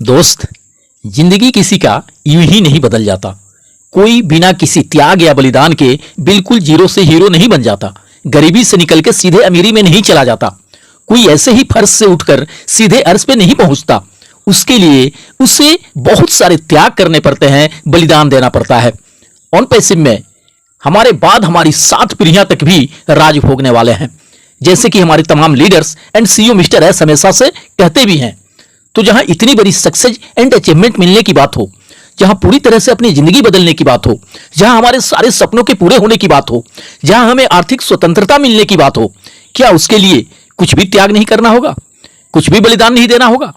दोस्त, जिंदगी किसी का यूं ही नहीं बदल जाता। कोई बिना किसी त्याग या बलिदान के बिल्कुल जीरो से हीरो नहीं बन जाता। गरीबी से निकल के सीधे अमीरी में नहीं चला जाता। कोई ऐसे ही फर्श से उठकर सीधे अर्श पे नहीं पहुंचता। उसके लिए उसे बहुत सारे त्याग करने पड़ते हैं, बलिदान देना पड़ता है। ऑन पैसिव में हमारे बाद हमारी 7 पीढ़ियां तक भी राज भोगने वाले हैं, जैसे कि हमारे तमाम leaders and CEO mister S हमेशा से कहते भी हैं। तो जहां इतनी बड़ी सक्सेस एंड अचीवमेंट मिलने की बात हो, जहां पूरी तरह से अपनी जिंदगी बदलने की बात हो, जहां हमारे सारे सपनों के पूरे होने की बात हो, जहां हमें आर्थिक स्वतंत्रता मिलने की बात हो, क्या उसके लिए कुछ भी त्याग नहीं करना होगा? कुछ भी बलिदान नहीं देना होगा?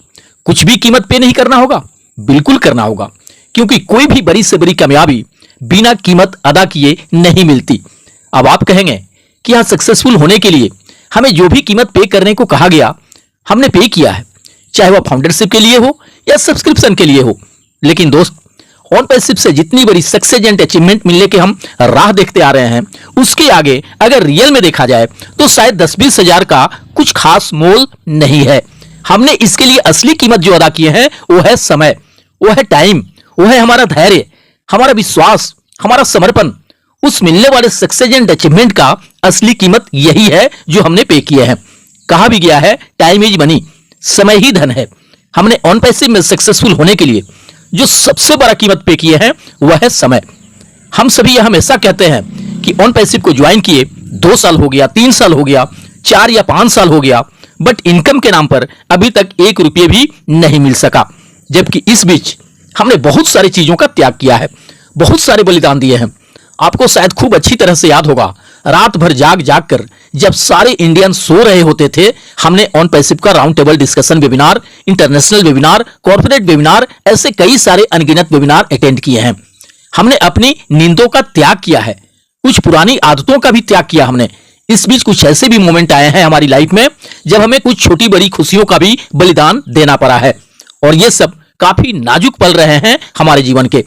कुछ भी कीमत पे नहीं करना होगा? बिल्कुल करना होगा, क्योंकि कोई भी बड़ी से बड़ी कामयाबी बिना कीमत अदा किए नहीं मिलती। अब आप कहेंगे कि यहां सक्सेसफुल होने के लिए हमें जो भी कीमत पे करने को कहा गया, हमने पे किया है, चाहे वह फाउंडरशिप के लिए हो या सब्सक्रिप्शन के लिए हो। लेकिन दोस्त, ऑन पैसिव से जितनी बड़ी सक्सेस एंड अचीवमेंट मिलने के हम राह देखते आ रहे हैं, उसके आगे अगर रियल में देखा जाए तो शायद 10-20 हजार का कुछ खास मोल नहीं है। हमने इसके लिए असली कीमत जो अदा किए हैं वो है समय, वो है टाइम, वो है हमारा धैर्य, हमारा विश्वास, हमारा समर्पण। उस मिलने वाले सक्सेस एंड अचीवमेंट का असली कीमत यही है जो हमने पे किए हैं। कहा भी गया है, टाइम इज मनी, समय ही धन है। हमने ऑन पैसिव में सक्सेसफुल होने के लिए जो सबसे बड़ा कीमत पे किए हैं वह है समय। हम सभी यह हमेशा कहते हैं कि ऑन पैसिव को ज्वाइन किए 2 साल हो गया, 3 साल हो गया, 4 या 5 साल हो गया, बट इनकम के नाम पर अभी तक 1 रुपये भी नहीं मिल सका। जबकि इस बीच हमने बहुत सारी चीजों का त्याग किया है, बहुत सारे बलिदान दिए हैं। आपको शायद खूब अच्छी तरह से याद होगा, रात भर जाग जाग कर जब सारे इंडियन सो रहे होते थे, हमने ऑन पैसिव का round table discussion webinar, international webinar, corporate webinar, ऐसे कई सारे अनगिनत वेबिनार अटेंड किए हैं। हमने अपनी नींदों का त्याग किया है, कुछ पुरानी आदतों का भी त्याग किया हमने। इस बीच कुछ ऐसे भी मोमेंट आए हैं हमारी लाइफ में जब हमें कुछ छोटी बड़ी खुशियों का भी बलिदान देना पड़ा है, और ये सब काफी नाजुक पल रहे हैं हमारे जीवन के।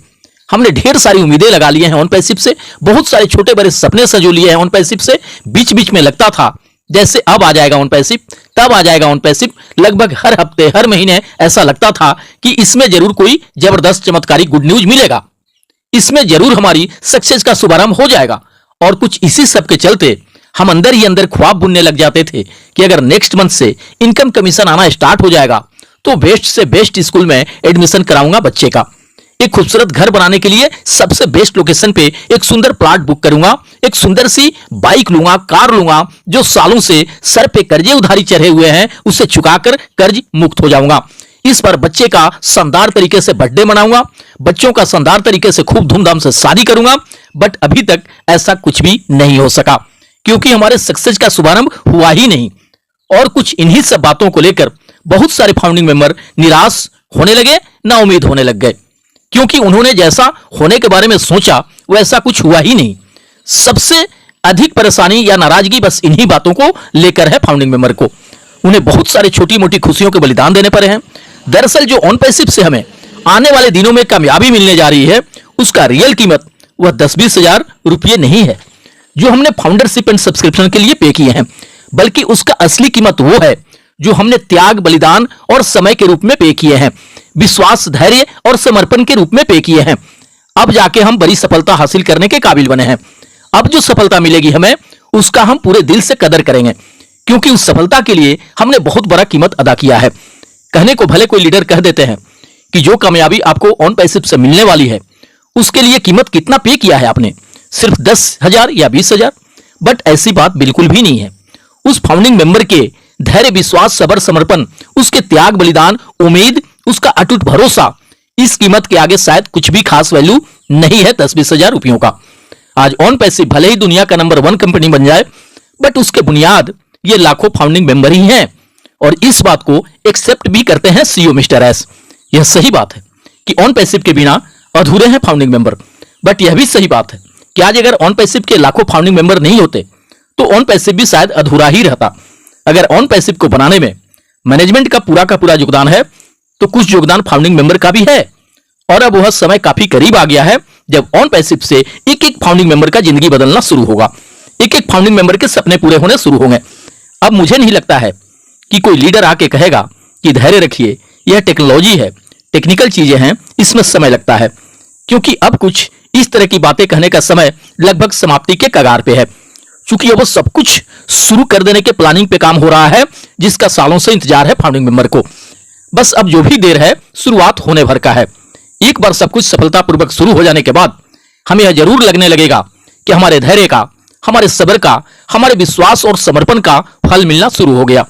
हमने ढेर सारी उम्मीदें लगा लिए हैं ऑन पैसिव से, बहुत सारे छोटे बड़े सपने सजो लिए हैं ऑन पैसिव से। बीच बीच में लगता था जैसे अब आ जाएगा ऑन पैसिव, तब आ जाएगा ऑन पैसिव। लगभग हर हफ्ते, हर महीने ऐसा लगता था कि इसमें जरूर कोई जबरदस्त चमत्कारी गुड न्यूज मिलेगा, इसमें जरूर हमारी सक्सेस का शुभारंभ हो जाएगा। और कुछ इसी सब के चलते हम अंदर ही अंदर ख्वाब बुनने लग जाते थे कि अगर नेक्स्ट मंथ से इनकम कमीशन आना स्टार्ट हो जाएगा तो बेस्ट से बेस्ट स्कूल में एडमिशन कराऊंगा बच्चे का, एक खूबसूरत घर बनाने के लिए सबसे बेस्ट लोकेशन पे एक सुंदर प्लॉट बुक करूंगा, एक सुंदर सी बाइक लूंगा, कार लूंगा, जो सालों से सर पे कर्जे उधारी चढ़े हुए हैं उसे चुकाकर कर्ज मुक्त हो जाऊंगा। इस पर बच्चे का शानदार तरीके से बर्थडे मनाऊंगा, बच्चों का शानदार तरीके से खूब धूमधाम से शादी करूंगा। बट अभी तक ऐसा कुछ भी नहीं हो सका, क्योंकि हमारे सक्सेस का शुभारंभ हुआ ही नहीं। और कुछ इन्हीं सब बातों को लेकर बहुत सारे फाउंडिंग मेंबर निराश होने लगे, ना उम्मीद होने लग गए, क्योंकि उन्होंने जैसा होने के बारे में सोचा वैसा कुछ हुआ ही नहीं। सबसे अधिक परेशानी या नाराजगी बस इन्हीं बातों को लेकर है फाउंडिंग मेंबर को। उन्हें बहुत सारी छोटी मोटी खुशियों के बलिदान देने पड़े हैं। दरअसल जो ऑन पैसिव से हमें आने वाले दिनों में कामयाबी मिलने जा रही है, उसका रियल कीमत वह 10-20 हजार रुपये नहीं है जो हमने फाउंडरशिप एंड सब्सक्रिप्शन के लिए पे किए हैं, बल्कि उसका असली कीमत वो है जो हमने त्याग, बलिदान और समय के रूप में पे किए हैं, विश्वास, धैर्य और समर्पण के रूप में पे किए हैं। अब जाके हम बड़ी सफलता हासिल करने के काबिल बने हैं। अब जो सफलता मिलेगी हमें, उसका हम पूरे दिल से कदर करेंगे, क्योंकि उस सफलता के लिए हमने बहुत बड़ा कीमत अदा किया है। कहने को भले कोई लीडर कह देते हैं कि जो कामयाबी आपको ऑन पैसिव से मिलने वाली है उसके लिए कीमत कितना पे किया है आपने, सिर्फ 10,000 या 20,000, बट ऐसी बात बिल्कुल भी नहीं है। उस फाउंडिंग मेंबर के धैर्य, विश्वास, सबर, समर्पण, उसके त्याग, बलिदान, उम्मीद, उसका अटूट भरोसा, इस कीमत के आगे शायद कुछ भी खास वैल्यू नहीं है 10-20 हजार रुपयों का। आज ऑन पैसिव भले ही दुनिया का नंबर 1 कंपनी बन जाए, बट उसके बुनियाद ये लाखों फाउंडिंग मेंबर ही हैं, और इस बात को एक्सेप्ट भी करते हैं सीईओ मिस्टर एस। यह सही बात है कि ऑन पैसिव के बिना अधूरे हैं फाउंडिंग मेंबर, बट यह भी सही बात है कि आज अगर ऑन पैसिव के लाखों फाउंडिंग मेंबर नहीं होते तो ऑन पैसिव भी शायद अधूरा ही रहता। अगर ऑन पैसिव को बनाने में मैनेजमेंट का पूरा योगदान है तो कुछ योगदान फाउंडिंग मेंबर का भी है, और अब वह समय काफी करीब आ गया है जब ऑन पैसिव से एक एक फाउंडिंग मेंबर का जिंदगी बदलना शुरू होगा, एक एक फाउंडिंग मेंबर के सपने पूरे होने शुरू होंगे। अब मुझे नहीं लगता है कि कोई लीडर आके कहेगा कि धैर्य रखिए, यह टेक्नोलॉजी है, टेक्निकल चीजें हैं, इसमें समय लगता है, क्योंकि अब कुछ इस तरह की बातें कहने का समय लगभग समाप्ति के कगार पे है। चूंकि अब वो सब कुछ शुरू कर देने के प्लानिंग पे काम हो रहा है, जिसका सालों से इंतजार है फाउंडिंग मेंबर को। बस अब जो भी देर है, शुरुआत होने भर का है। एक बार सब कुछ सफलतापूर्वक शुरू हो जाने के बाद हमें यह जरूर लगने लगेगा कि हमारे धैर्य का, हमारे सब्र का, हमारे विश्वास और समर्पण का फल मिलना शुरू हो गया।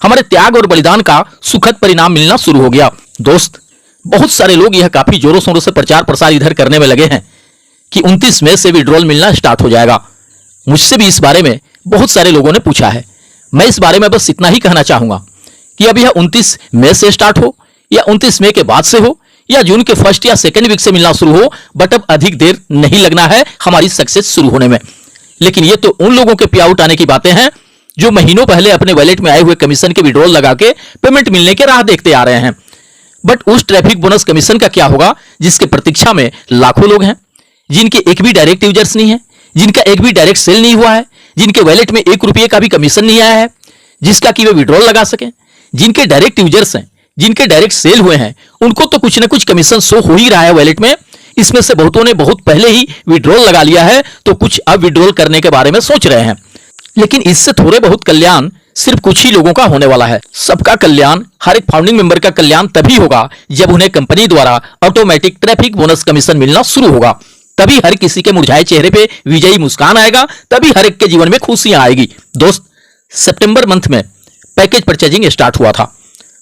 हमारे त्याग और बलिदान का सुखद परिणाम मिलना शुरू हो गया। दोस्त, बहुत सारे लोग यह काफी जोरों शोरों से प्रचार प्रसार इधर करने में लगे हैं कि 29 मई से विड्रॉल मिलना स्टार्ट हो जाएगा। मुझसे भी इस बारे में बहुत सारे लोगों ने पूछा है। मैं इस बारे में बस इतना ही कहना चाहूंगा कि अब यह 29 मई से स्टार्ट हो या 29 मई के बाद से हो या जून के फर्स्ट या सेकेंड वीक से मिलना शुरू हो, बट अब अधिक देर नहीं लगना है हमारी सक्सेस शुरू होने में। लेकिन ये तो उन लोगों के पे आउट आने की बातें हैं जो महीनों पहले अपने वॉलेट में आए हुए कमीशन के विड्रॉल लगा के पेमेंट मिलने के राह देखते आ रहे हैं। बट उस ट्रैफिक बोनस कमीशन का क्या होगा जिसके प्रतीक्षा में लाखों लोग हैं, जिनके एक भी डायरेक्ट यूजर्स नहीं है, जिनका एक भी डायरेक्ट सेल नहीं हुआ है, जिनके वॉलेट में 1 रुपये का भी कमीशन नहीं आया है जिसका कि वे विड्रॉल लगा सके, जिनके डायरेक्ट यूजर्स हैं, जिनके डायरेक्ट सेल हुए हैं, उनको तो कुछ ना कुछ कमीशन शो हो ही रहा है वॉलेट में। इसमें से बहुतों ने बहुत पहले ही विड्रॉल लगा लिया है, तो कुछ अब विड्रॉल करने के बारे में सोच रहे हैं। लेकिन इससे थोड़े बहुत कल्याण सिर्फ कुछ ही लोगों का होने वाला है। सबका कल्याण, हर एक फाउंडिंग मेंबर का कल्याण तभी होगा जब उन्हें कंपनी द्वारा ऑटोमेटिक ट्रैफिक बोनस कमीशन मिलना शुरू होगा। तभी हर किसी के मुरझाए चेहरे पे विजयी मुस्कान आएगा, तभी हर एक के जीवन में खुशियां आएगी। दोस्त, सितंबर मंथ में पैकेज परचेजिंग स्टार्ट हुआ था।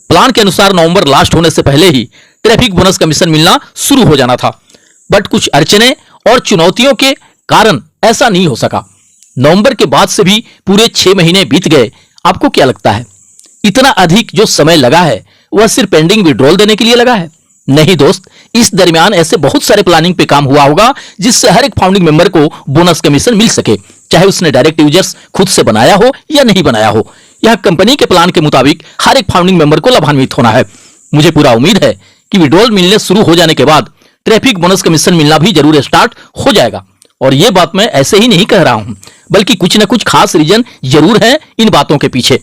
प्लान के अनुसार नवंबर लास्ट होने से पहले ही ट्रैफिक बोनस कमीशन मिलना शुरू हो जाना था, बट कुछ अड़चने और चुनौतियों के कारण ऐसा नहीं हो सका। नवंबर के बाद से भी पूरे 6 महीने बीत गए। आपको क्या लगता है इतना अधिक जो समय लगा है वह सिर्फ पेंडिंग विड्रॉल देने के लिए लगा है? नहीं दोस्त, इस दरमियान ऐसे बहुत सारे प्लानिंग पे काम हुआ होगा जिससे हर एक फाउंडिंग मेंबर को बोनस कमीशन मिल सके, चाहे उसने डायरेक्ट यूजर्स खुद से बनाया हो या नहीं बनाया हो। यह कंपनी के प्लान के मुताबिक हर एक फाउंडिंग मेंबर को लाभान्वित होना है। मुझे पूरा उम्मीद है कि विड्रॉल मिलने शुरू हो जाने के बाद ट्रैफिक बोनस कमीशन मिलना भी जरूर स्टार्ट हो जाएगा। और यह बात मैं ऐसे ही नहीं कह रहा हूं, बल्कि कुछ ना कुछ खास रीजन जरूर है इन बातों के पीछे।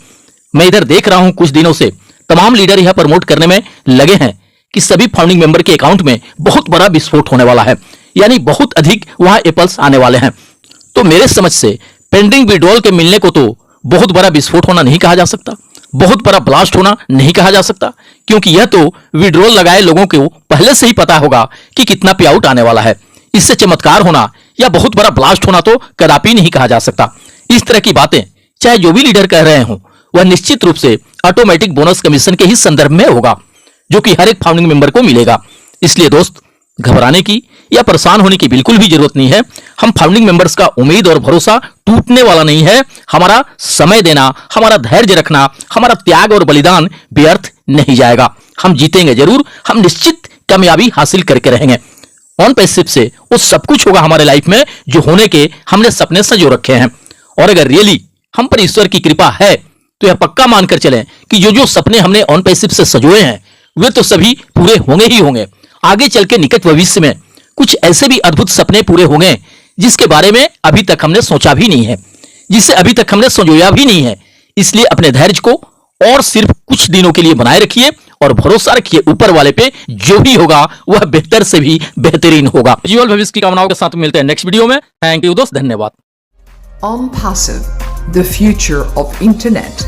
मैं इधर देख रहा हूं कुछ दिनों से तमाम लीडर यह प्रमोट करने में लगे हैं कि सभी फाउंडिंग मेंबर के अकाउंट में बहुत बड़ा विस्फोट होने वाला है, यानी बहुत अधिक वहां एप्पल्स आने वाले हैं। तो मेरे समझ से पेंडिंग विड्रॉल के मिलने को तो बहुत बड़ा विस्फोट होना नहीं कहा जा सकता, बहुत बड़ा ब्लास्ट होना नहीं कहा जा सकता, क्योंकि यह तो विड्रॉल लगाए लोगों को पहले से ही पता होगा कि कितना पे आउट आने वाला है। इससे चमत्कार होना या बहुत बड़ा ब्लास्ट होना तो कदापि नहीं कहा जा सकता। इस तरह की बातें चाहे जो भी लीडर कह रहे हों, वह निश्चित रूप से ऑटोमेटिक बोनस कमीशन के ही संदर्भ में होगा, जो कि हर एक फाउंडिंग मेंबर को मिलेगा। इसलिए दोस्त, घबराने की या परेशान होने की बिल्कुल भी जरूरत नहीं है। हम फाउंडिंग मेंबर्स का उम्मीद और भरोसा टूटने वाला नहीं है। हमारा समय देना, हमारा धैर्य रखना, हमारा त्याग और बलिदान व्यर्थ नहीं जाएगा। हम जीतेंगे जरूर, हम निश्चित कामयाबी हासिल करके रहेंगे। ऑन पैसिव से वो सब कुछ होगा हमारे लाइफ में जो होने के हमने सपने संजो रखे हैं। और अगर रियली हम पर ईश्वर की कृपा है तो यह पक्का मानकर चलें कि जो जो सपने हमने ऑन पैसिव से सजोए हैं वे तो सभी पूरे होंगे ही होंगे। आगे चल के निकट भविष्य में कुछ ऐसे भी अद्भुत सपने पूरे होंगे जिसके बारे में अभी तक हमने सोचा भी नहीं है, जिसे अभी तक हमने संजोया भी नहीं है। इसलिए अपने धैर्य को और सिर्फ कुछ दिनों के लिए बनाए रखिए और भरोसा रखिए ऊपर वाले पे, जो भी होगा वह बेहतर से भी बेहतरीन होगा। उज्ज्वल भविष्य की कामनाओं के साथ मिलते हैं नेक्स्ट वीडियो में। थैंक यू दोस्त, धन्यवाद। OnPassive, the future of internet.